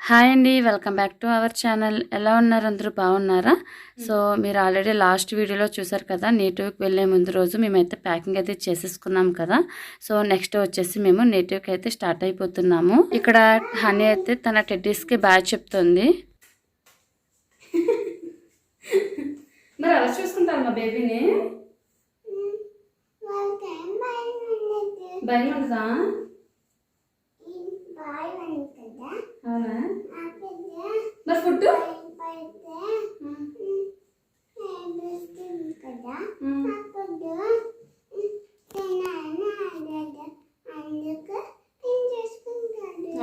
Hi అండి, welcome back to our channel. ఎలా ఉన్నారు? అందరూ బాగున్నారా? సో మీరు ఆల్రెడీ లాస్ట్ వీడియోలో చూసారు కదా, నేటివ్కి వెళ్ళే ముందు రోజు మేమైతే ప్యాకింగ్ అయితే చేసేసుకున్నాం కదా. సో నెక్స్ట్ వచ్చేసి మేము నేటివ్కి అయితే స్టార్ట్ అయిపోతున్నాము. ఇక్కడ హనీ అయితే తన టెడ్డీస్కి బాయ్ చెప్తుంది. మరి అలా చూసుకుంటాను మా బేబీని. భయం ఉంటుందా? అవునా? మరి ఫుడ్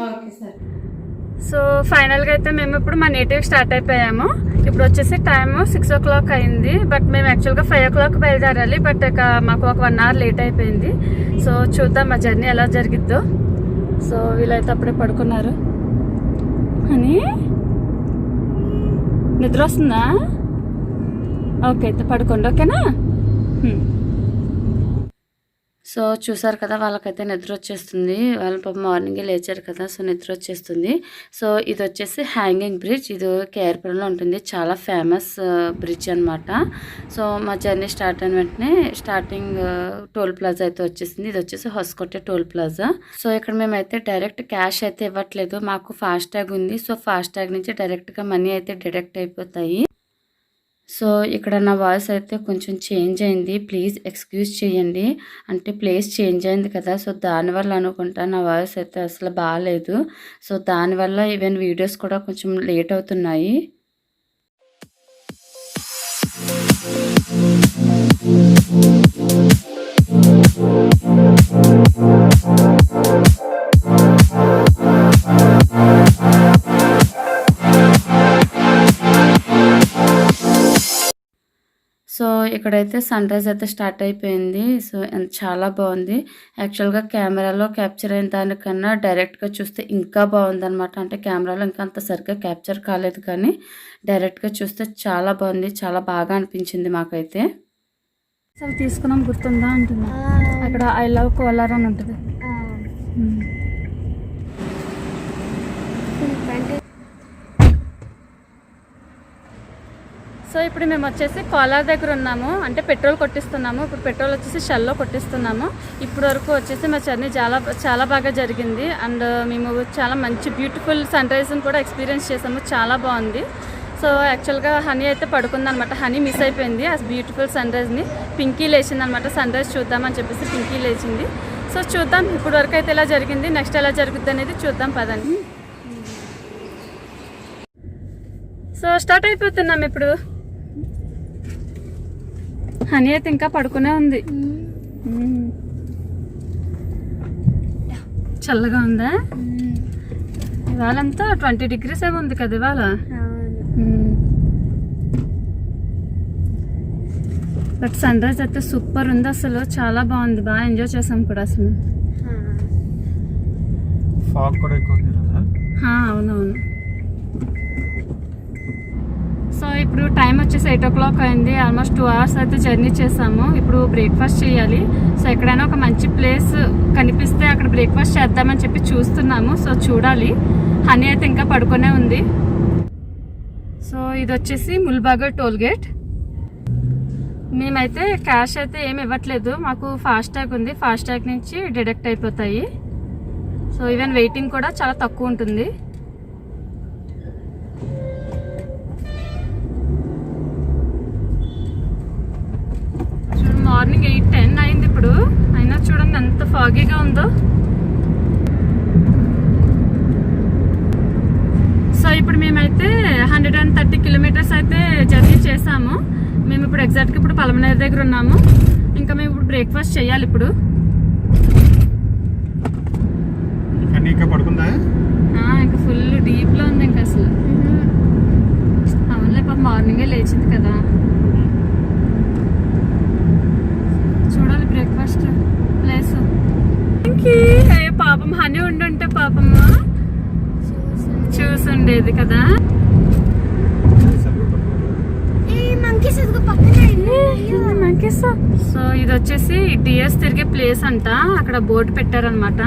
ఓకే సార్. సో ఫైనల్గా అయితే మేము ఇప్పుడు మా నేటివ్ స్టార్ట్ అయిపోయాము. ఇప్పుడు వచ్చేసి టైము 6 o'clock అయింది. బట్ మేము యాక్చువల్గా 5 o'clock బయలుదేరాలి. బట్ ఇక మాకు ఒక 1 hour లేట్ అయిపోయింది. సో చూద్దాం మా జర్నీ ఎలా జరిగిద్దో. సో వీళ్ళైతే అప్పుడే పడుకున్నారు. అని నిద్ర వస్తుందా? ఓకే అయితే పడుకోండి, ఓకేనా? సో చూసారు కదా, వాళ్ళకైతే నిద్ర వచ్చేస్తుంది. వాళ్ళ పాప మార్నింగే లేచారు కదా, సో నిద్ర వచ్చేస్తుంది. సో ఇది వచ్చేసి హ్యాంగింగ్ బ్రిడ్జ్. ఇది కేర్పురంలో ఉంటుంది. చాలా ఫేమస్ బ్రిడ్జ్ అనమాట. సో మా జర్నీ స్టార్ట్ అయిన వెంటనే స్టార్టింగ్ టోల్ ప్లాజా అయితే వచ్చేసింది. ఇది వచ్చేసి హొసకోట టోల్ ప్లాజా. సో ఇక్కడ మేమైతే డైరెక్ట్ క్యాష్ అయితే ఇవ్వట్లేదు, మాకు ఫాస్ట్ ట్యాగ్ ఉంది. సో ఫాస్ట్ ట్యాగ్ నుంచి డైరెక్ట్గా మనీ అయితే డిడక్ట్ అయిపోతాయి. సో ఇక్కడ నా వాయిస్ అయితే కొంచెం చేంజ్ అయింది, ప్లీజ్ ఎక్స్క్యూజ్ చేయండి. అంటే ప్లేస్ చేంజ్ అయింది కదా, సో దానివల్ల అనుకుంటా నా వాయిస్ అయితే అసలు బాగాలేదు. సో దానివల్ల ఈవెన్ వీడియోస్ కూడా కొంచెం లేట్ అవుతున్నాయి. సో ఇక్కడైతే సన్ రైజ్ అయితే స్టార్ట్ అయిపోయింది. సో చాలా బాగుంది. యాక్చువల్గా కెమెరాలో క్యాప్చర్ అయిన దానికన్నా డైరెక్ట్గా చూస్తే ఇంకా బాగుందన్నమాట. అంటే కెమెరాలో ఇంకా అంత సరిగ్గా క్యాప్చర్ కాలేదు, కానీ డైరెక్ట్గా చూస్తే చాలా బాగుంది. చాలా బాగా అనిపించింది మాకైతే. అసలు తీసుకున్నాం గుర్తుందా అంటున్నా. అక్కడ ఐ లవ్ కోలార్ అని ఉంటుంది. సో ఇప్పుడు మేము వచ్చేసి కోలార్ దగ్గర ఉన్నాము. అంటే పెట్రోల్ కొట్టిస్తున్నాము. ఇప్పుడు పెట్రోల్ వచ్చేసి షెల్లో కొట్టిస్తున్నాము. ఇప్పుడు వరకు వచ్చేసి మా జర్నీ చాలా బాగా జరిగింది. అండ్ మేము చాలా మంచి బ్యూటిఫుల్ సన్ రైజ్ని కూడా ఎక్స్పీరియన్స్ చేసాము. చాలా బాగుంది. సో యాక్చువల్గా హనీ అయితే పడుకుందనమాట. హనీ మిస్ అయిపోయింది ఆ బ్యూటిఫుల్ సన్ రైజ్ని. పింకీ లేచింది అనమాట. సన్ రైజ్ చూద్దామని చెప్పేసి పింకీ లేచింది. సో చూద్దాం ఇప్పుడు వరకు అయితే ఎలా జరిగింది, నెక్స్ట్ ఎలా జరుగుద్ది అనేది చూద్దాం పదండి. సో స్టార్ట్ అయిపోతున్నాం ఇప్పుడు. హనీ అయితే ఇంకా పడుకునే ఉంది. చల్లగా ఉందా? ఇవాళంతా 20 degrees ఏమి ఉంది కదా ఇవాళ. బట్ సన్ రైజ్ అయితే సూపర్ ఉంది అసలు. చాలా బాగుంది. బాగా ఎంజాయ్ చేసాం కూడా అసలు. అవునవును. సో ఇప్పుడు టైం వచ్చేసి 8 o'clock అయింది. ఆల్మోస్ట్ 2 hours అయితే జర్నీ చేసాము. ఇప్పుడు బ్రేక్ఫాస్ట్ చేయాలి. సో ఎక్కడైనా ఒక మంచి ప్లేస్ కనిపిస్తే అక్కడ బ్రేక్ఫాస్ట్ చేద్దామని చెప్పి చూస్తున్నాము. సో చూడాలి. హనీ అయితే ఇంకా పడుకునే ఉంది. సో ఇది వచ్చేసి ముల్బాగర్ టోల్ గేట్. మేమైతే క్యాష్ అయితే ఏమి ఇవ్వట్లేదు, మాకు ఫాస్ట్ ట్యాగ్ ఉంది. ఫాస్ట్ ట్యాగ్ నుంచి డిడక్ట్ అయిపోతాయి. సో ఈవెన్ వెయిటింగ్ కూడా చాలా తక్కువ ఉంటుంది. మార్నింగ్ 8-10 అయింది ఇప్పుడు. అయినా చూడండి ఎంత ఫాగీగా ఉందో. సో ఇప్పుడు మేమైతే 130 kilometers అయితే జర్నీ చేసాము. మేము ఇప్పుడు ఎగ్జాక్ట్గా ఇప్పుడు పలమనేరు దగ్గర ఉన్నాము. ఇంకా మేము ఇప్పుడు బ్రేక్ఫాస్ట్ చేయాలి. ఇప్పుడు ఇంకా ఫుల్ డీప్లో ఉంది ఇంకా అసలు. అవునులే, పాప మార్నింగే లేచింది కదా. చూడాలి బ్రేక్ఫాస్ట్ ప్లేస్. పాపం హనీ ఉండుంటే పాపమ్మ చూసుండేది కదా. సో ఇది వచ్చేసి డిఎస్ తిరిగే ప్లేస్ అంట. అక్కడ బోర్డు పెట్టారనమాట.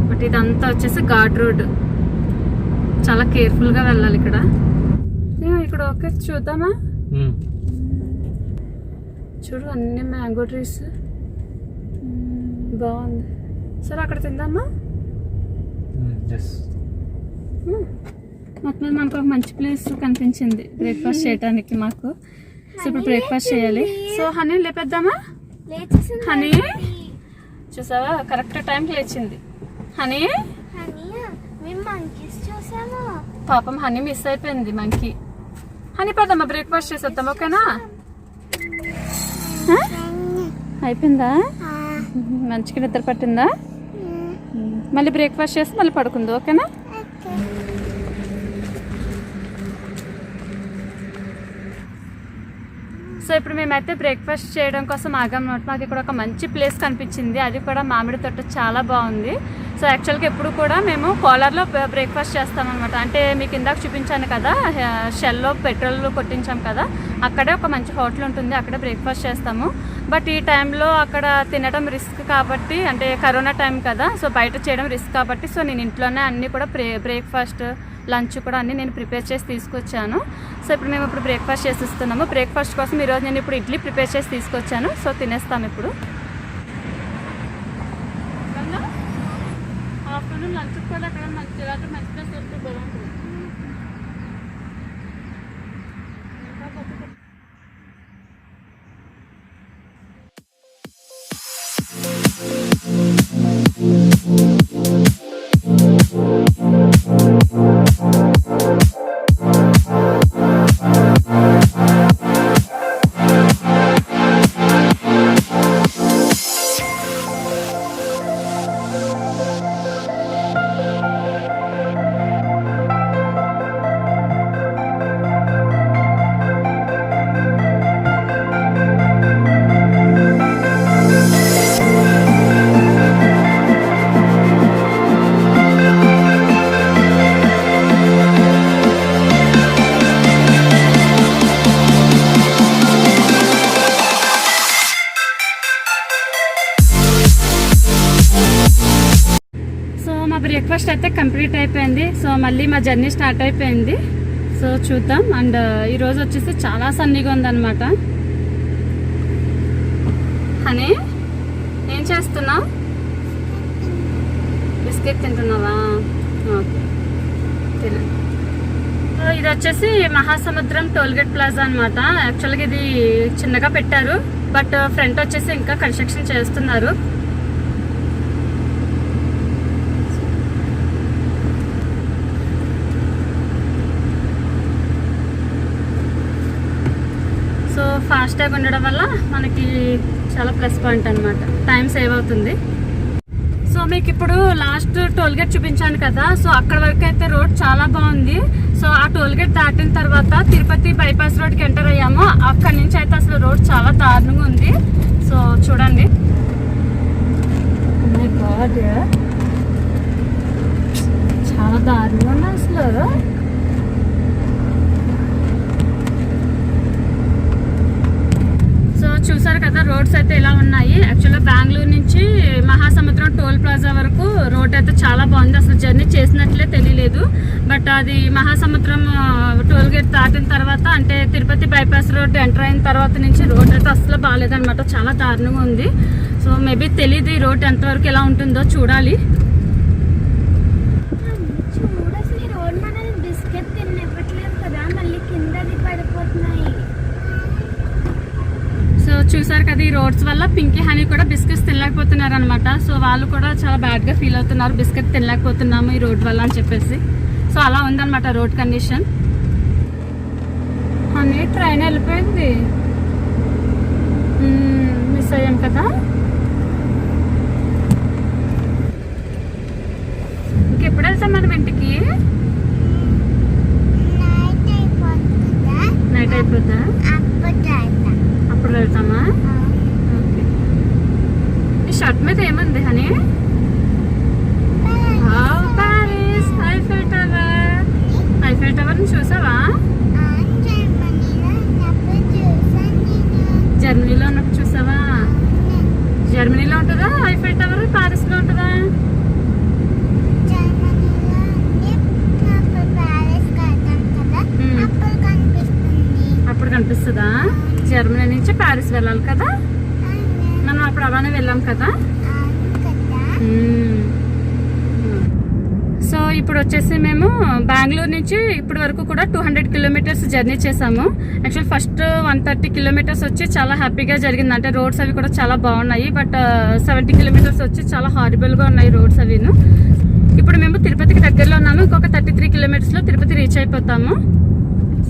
బట్ ఇదంతా వచ్చేసి ఘాట్ రోడ్. చాలా కేర్ఫుల్గా వెళ్ళాలి ఇక్కడ. ఇక్కడ ఓకే చూద్దామా? చూడు అన్ని మ్యాంగో ట్రీస్ బాగుంది. సరే అక్కడ తిందామా? మొత్తం మనకు ఒక మంచి ప్లేస్ కనిపించింది బ్రేక్ఫాస్ట్ చేయడానికి మాకు. సో ఇప్పుడు బ్రేక్ఫాస్ట్ చేయాలి. సో హనీ లేపేద్దామా? హనీ చూసావా కరెక్ట్ టైంకి లేచింది. హనీ పాపం హనీ మిస్ అయిపోయింది మంకీ. హనీ పదమ్మా బ్రేక్ఫాస్ట్ చేసేద్దాం ఓకేనా? అయిపోయిందా? మంచిగా నిద్ర పట్టిందా? మళ్ళీ బ్రేక్ఫాస్ట్ చేసి మళ్ళీ పడుకుంది ఓకేనా? సో ఇప్పుడు మేమైతే బ్రేక్ఫాస్ట్ చేయడం కోసం ఆగామన్నమాట. మాకు ఇక్కడ ఒక మంచి ప్లేస్ కనిపించింది, అది కూడా మామిడి తోట చాలా బాగుంది. సో యాక్చువల్గా ఎప్పుడు కూడా మేము కోలార్లో బ్రేక్ఫాస్ట్ చేస్తామన్నమాట. అంటే మీకు ఇందాక చూపించాను కదా షెల్లో పెట్రోల్ కొట్టించాం కదా, అక్కడే ఒక మంచి హోటల్ ఉంటుంది, అక్కడే బ్రేక్ఫాస్ట్ చేస్తాము. బట్ ఈ టైంలో అక్కడ తినడం రిస్క్ కాబట్టి, అంటే కరోనా టైం కదా, సో బయట చేయడం రిస్క్ కాబట్టి సో నేను ఇంట్లోనే అన్నీ కూడా బ్రేక్ఫాస్ట్ లంచ్ కూడా అన్నీ నేను ప్రిపేర్ చేసి తీసుకొచ్చాను. సో ఇప్పుడు మేము ఇప్పుడు బ్రేక్ఫాస్ట్ చేసిస్తున్నాము. బ్రేక్ఫాస్ట్ కోసం ఈరోజు నేను ఇప్పుడు ఇడ్లీ ప్రిపేర్ చేసి తీసుకొచ్చాను. సో తినేస్తాము ఇప్పుడు. ఆఫ్టర్నూన్ లంచ్ కూడా అక్కడ మంచి మంచి ప్లేస్ వస్తే బాగుంటుంది. బ్రేక్ఫాస్ట్ అయితే కంప్లీట్ అయిపోయింది. సో మళ్ళీ మా జర్నీ స్టార్ట్ అయిపోయింది. సో చూద్దాం. అండ్ ఈరోజు వచ్చేసి చాలా సన్నీగా ఉందన్నమాట. హనీ ఏం చేస్తున్నావు? బిస్కెట్ తింటున్నావా? ఓకే తిన. సో ఇది వచ్చేసి మహాసముద్రం టోల్గేట్ ప్లాజా అనమాట. యాక్చువల్గా ఇది చిన్నగా పెట్టారు, బట్ ఫ్రంట్ వచ్చేసి ఇంకా కన్స్ట్రక్షన్ చేస్తున్నారు. ఫాస్ట్ ట్యాగ్ ఉండడం వల్ల మనకి చాలా ప్లస్ పాయింట్ అనమాట, టైం సేవ్ అవుతుంది. సో మీకు ఇప్పుడు లాస్ట్ టోల్గేట్ చూపించాను కదా, సో అక్కడ వరకు అయితే రోడ్ చాలా బాగుంది. సో ఆ టోల్గేట్ దాటిన తర్వాత తిరుపతి బైపాస్ రోడ్కి ఎంటర్ అయ్యాము. అక్కడి నుంచి అయితే అసలు రోడ్ చాలా దారుణంగా ఉంది. సో చూడండి, చాలా దారుణంగా ఉంది అసలు. చూసారు కదా రోడ్స్ అయితే ఇలా ఉన్నాయి. యాక్చువల్గా బెంగళూరు నుంచి మహాసముద్రం టోల్ ప్లాజా వరకు రోడ్ అయితే చాలా బాగుంది. అసలు జర్నీ చేసినట్లే తెలియలేదు. బట్ అది మహాసముద్రం టోల్ గేట్ దాటిన తర్వాత, అంటే తిరుపతి బైపాస్ రోడ్ ఎంటర్ అయిన తర్వాత నుంచి రోడ్ అయితే అసలు బాగాలేదనమాట, చాలా దారుణంగా ఉంది. సో మేబీ తెలియదు ఈ రోడ్ ఎంతవరకు ఎలా ఉంటుందో చూడాలి. సో చూసారు కదా, ఈ రోడ్స్ వల్ల పింకీ హనీ కూడా బిస్కెట్స్ తినలేకపోతున్నారు అనమాట. సో వాళ్ళు కూడా చాలా బ్యాడ్గా ఫీల్ అవుతున్నారు, బిస్కెట్ తినలేకపోతున్నాము ఈ రోడ్ వల్ల అని చెప్పేసి. సో అలా ఉందన్నమాట రోడ్ కండిషన్. హనీ ట్రైన్ వెళ్ళిపోయింది, మిస్ అయ్యాం కదా. ఇంకెప్పుడు వెళ్తాం మనం ఇంటికి? నైట్ అయిపోద్దా? అప్పుడు వెళ్తామా? ఓకే. ఈ షర్ట్ మీద ఏముంది honey? Paris Eiffel tower. Eiffel tower చూసావా? జర్మనీలో ఉన్నప్పుడు చూసావా? జర్మనీలో ఉంటుందా ఐఫెల్ టవర్, ప్యారిస్లో ఉంటుందా? వస్తుందా? జర్మనీ నుంచి ప్యారిస్ వెళ్ళాలి కదా. మనం అప్పుడు అలానే వెళ్ళాం కదా. సో ఇప్పుడు వచ్చేసి మేము బెంగళూరు నుంచి ఇప్పటి వరకు కూడా 200 కిలోమీటర్స్ జర్నీ చేసాము. యాక్చువల్ ఫస్ట్ 130 కిలోమీటర్స్ వచ్చి చాలా హ్యాపీగా జరిగింది. అంటే రోడ్స్ అవి కూడా చాలా బాగున్నాయి. బట్ 70 కిలోమీటర్స్ వచ్చి చాలా హారిబుల్గా ఉన్నాయి రోడ్స్ అవిను. ఇప్పుడు మేము తిరుపతికి దగ్గరలో ఉన్నాము. ఇంకొక 33 కిలోమీటర్స్లో తిరుపతి రీచ్ అయిపోతాము.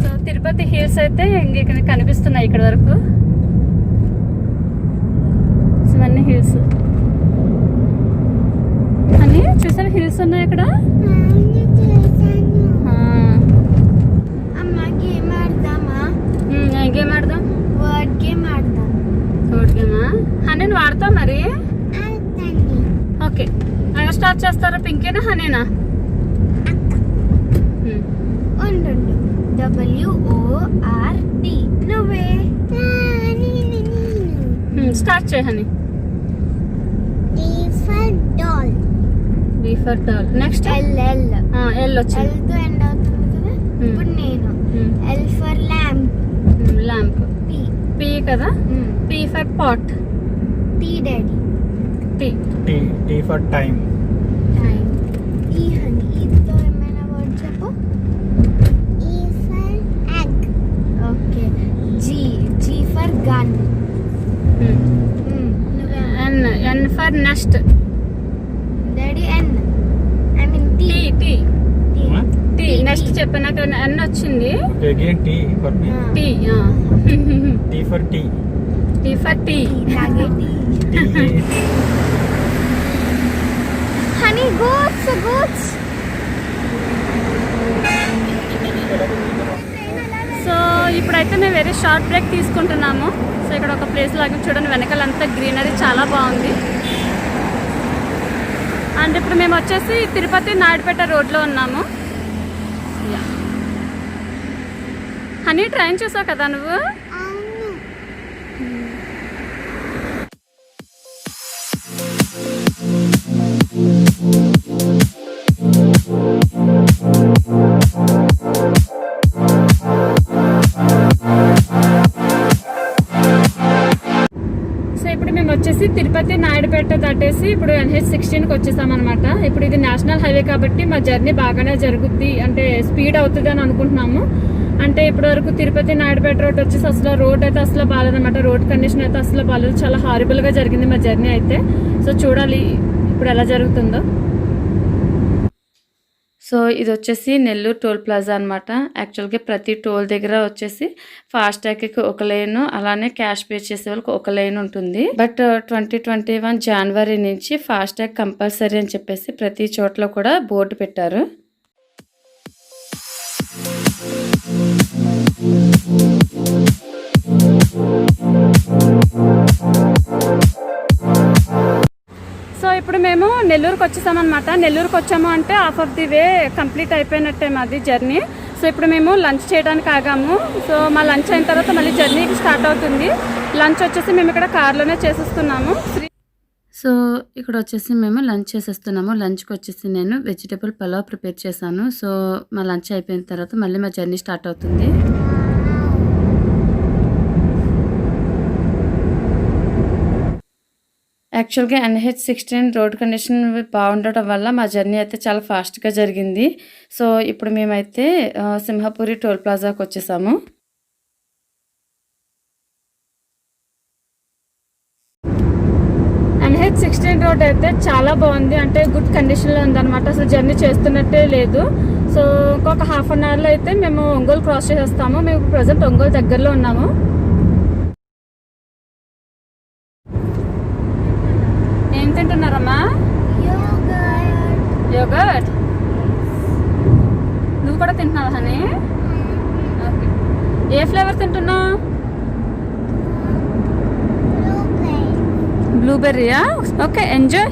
సో తిరుపతి హిల్స్ అయితే ఇంక కనిపిస్తున్నాయి ఇక్కడ వరకు. ఇవన్నీ హిల్స్ అని చూసారు. హిల్స్ ఉన్నాయి అక్కడ. గేమ్ ఆడదాం. వర్డ్ గేమా? హనీ వాడతా మరి. ఓకే, స్టార్ట్ చేస్తారా? పింకేనా హనీనా? WORD. నువ్వే స్టార్ట్ చేయ honey. D for doll. Next L వచ్చింది. L తో ఎండ్ అవుతుంది కదా. ఇప్పుడు నేను L for lamp. Lamp. P కదా. P for pot. T daddy. T for time. E honey. E తో ఏమైనా వర్డ్ చెప్పు. E for egg. Okay. G for gun. N for nest. Daddy N. I mean T. Next చెప్పాను. నాకు N వచ్చింది. Again T for me. T for tea. T for tea. Honey, goats. So ఇప్పుడైతే మేము very short break తీసుకుంటున్నాము. So ఇక్కడ ఒక place లాగా చూడండి, వెనకాలంతా గ్రీనరీ చాలా బాగుంది. అండ్ ఇప్పుడు మేము వచ్చేసి తిరుపతి నాయుడుపేట రోడ్లో ఉన్నాము. హనీ ట్రైన్ చూసావు కదా నువ్వు? వచ్చేసి తిరుపతి నాయుడుపేట దాటేసి ఇప్పుడు NH16కి వచ్చేసాం అనమాట. ఇప్పుడు ఇది నేషనల్ హైవే కాబట్టి మా జర్నీ బాగానే జరుగుద్ది, అంటే స్పీడ్ అవుతుంది అని అనుకుంటున్నాము. అంటే ఇప్పటి వరకు తిరుపతి నాయుడుపేట రోడ్ వచ్చేసి అసలు రోడ్ అయితే అసలు బాగాలేదన్నమాట. రోడ్ కండిషన్ అయితే అసలు బాగాలేదు. చాలా హారిబుల్గా జరిగింది మా జర్నీ అయితే. సో చూడాలి ఇప్పుడు ఎలా జరుగుతుందో. సో ఇది వచ్చేసి నెల్లూరు టోల్ ప్లాజా అనమాట. యాక్చువల్గా ప్రతి టోల్ దగ్గర వచ్చేసి ఫాస్టాగ్కి ఒక లైన్, అలానే క్యాష్ పే చేసే వాళ్ళకి ఒక లైన్ ఉంటుంది. బట్ 2021 జనవరి నుంచి ఫాస్టాగ్ కంపల్సరీ అని చెప్పేసి ప్రతి చోట్ల కూడా బోర్డు పెట్టారు. ఇప్పుడు మేము నెల్లూరుకి వచ్చేసామన్నమాట. నెల్లూరుకి వచ్చాము అంటే half of the way complete అయిపోయినట్టే మాది జర్నీ. సో ఇప్పుడు మేము లంచ్ చేయడానికి ఆగాము. సో మా లంచ్ అయిన తర్వాత మళ్ళీ జర్నీకి స్టార్ట్ అవుతుంది. లంచ్ వచ్చేసి మేము ఇక్కడ కార్లోనే చేసేస్తున్నాము. సో ఇక్కడ వచ్చేసి మేము లంచ్ చేసేస్తున్నాము. లంచ్కి వచ్చేసి నేను వెజిటేబుల్ పలావ్ ప్రిపేర్ చేశాను. సో మా లంచ్ అయిపోయిన తర్వాత మళ్ళీ మా జర్నీ స్టార్ట్ అవుతుంది. యాక్చువల్గా NH16 రోడ్ కండిషన్ బాగుండటం వల్ల మా జర్నీ అయితే చాలా ఫాస్ట్గా జరిగింది. సో ఇప్పుడు మేమైతే సింహపురి టోల్ ప్లాజాకి వచ్చేసాము. NH16 రోడ్ అయితే చాలా బాగుంది, అంటే గుడ్ కండిషన్లో ఉందన్నమాట. అసలు జర్నీ చేస్తున్నట్టే లేదు. సో ఇంకొక హాఫ్ అన్ అవర్లో అయితే మేము ఒంగోలు క్రాస్ చేసేస్తాము. మేము ప్రజెంట్ ఒంగోలు దగ్గరలో ఉన్నాము. ఏం తింటున్నారమ్మా? యోగర్ట్. నువ్వు కూడా తింటున్నావు హనీ? ఓకే. ఏ ఫ్లేవర్ తింటున్నావు? బ్లూబెర్రీయా? Okay, enjoy.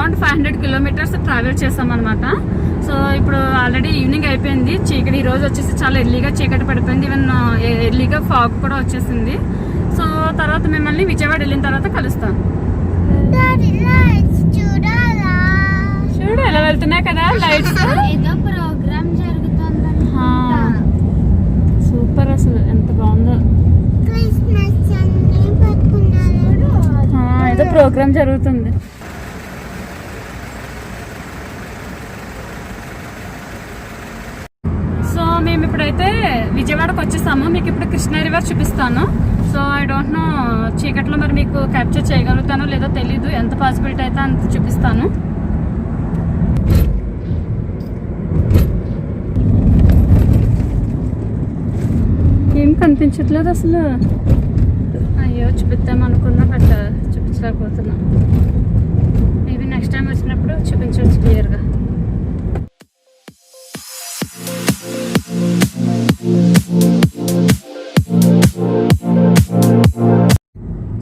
Around 500 kilometres travel చేసాం అనమాట. సో ఇప్పుడు ఆల్రెడీ ఈవినింగ్ అయిపోయింది. చీకటి ఈ రోజు వచ్చేసి చాలా ఎర్లీగా చీకటి పడిపోయింది. ఈవెన్ ఎర్లీగా ఫాగ్ కూడా వచ్చేసింది. సో తర్వాత మిమ్మల్ని విజయవాడ వెళ్ళిన తర్వాత కలుస్తాను. చూడు ఎలా వెళ్తున్నాయి కదా లైట్స్. ఏదో ప్రోగ్రామ్ జరుగుతుంది. సూపర్, అసలు ఎంత బాగుందో. ఏదో ప్రోగ్రామ్ జరుగుతుంది. సో మేము ఇప్పుడైతే విజయవాడకు వచ్చేసాము. మీకు ఇప్పుడు కృష్ణా రివర్ చూపిస్తాను. సో ఐ డోంట్ నో చీకట్లో మరి మీకు క్యాప్చర్ చేయగలుగుతానో లేదో తెలీదు. ఎంత పాసిబిలిటీ అయితే అంత చూపిస్తాను. ఏం కనిపించట్లేదు అసలు. అయ్యో చూపిద్దామనుకున్నా బట్ చూపించలేకపోతున్నా. మేబీ నెక్స్ట్ టైం వచ్చినప్పుడు చూపించవచ్చు క్లియర్గా.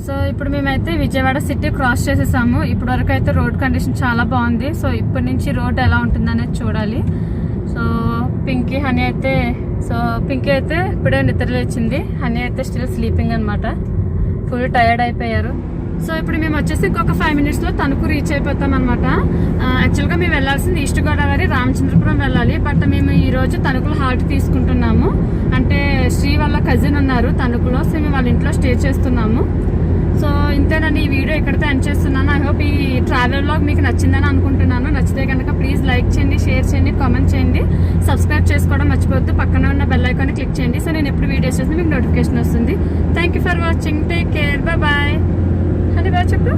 సో ఇప్పుడు మేమైతే విజయవాడ సిటీ క్రాస్ చేసేసాము. ఇప్పటి వరకు అయితే రోడ్ కండిషన్ చాలా బాగుంది. సో ఇప్పటి నుంచి రోడ్ ఎలా ఉంటుంది అనేది చూడాలి. సో పింకీ హనీ అయితే ఇప్పుడే నిద్ర లేచింది. హనీ అయితే స్టిల్ స్లీపింగ్ అనమాట. ఫుల్ టైర్డ్ అయిపోయారు. సో ఇప్పుడు మేము వచ్చేసి ఇంకొక 5 minutesలో తణుకు రీచ్ అయిపోతాం అనమాట. యాక్చువల్గా మేము వెళ్ళాల్సింది ఈస్ట్ గోదావరి రామచంద్రపురం వెళ్ళాలి. బట్ మేము ఈరోజు తణుకులో హాల్ట్ తీసుకుంటున్నాము. అంటే శ్రీ వాళ్ళ కజిన్ ఉన్నారు తణుకులో. సో మేము వాళ్ళ ఇంట్లో స్టే చేస్తున్నాము. సో ఇంతేనండి, ఈ వీడియో ఇక్కడితో ఎండ్ చేస్తున్నాను. ఐ హోప్ ఈ ట్రావెల్ వ్లాగ్ మీకు నచ్చిందని అనుకుంటున్నాను. నచ్చితే కనుక ప్లీజ్ లైక్ చేయండి, షేర్ చేయండి, కామెంట్ చేయండి, సబ్స్క్రైబ్ చేసుకోవడం మర్చిపోవద్దు. పక్కన ఉన్న బెల్ ఐకాన్ని క్లిక్ చేయండి. సో నేను ఎప్పుడు వీడియోస్ చేస్తే మీకు నోటిఫికేషన్ వస్తుంది. Thank you for watching. Take care. Bye. అది బాగా చెప్పు.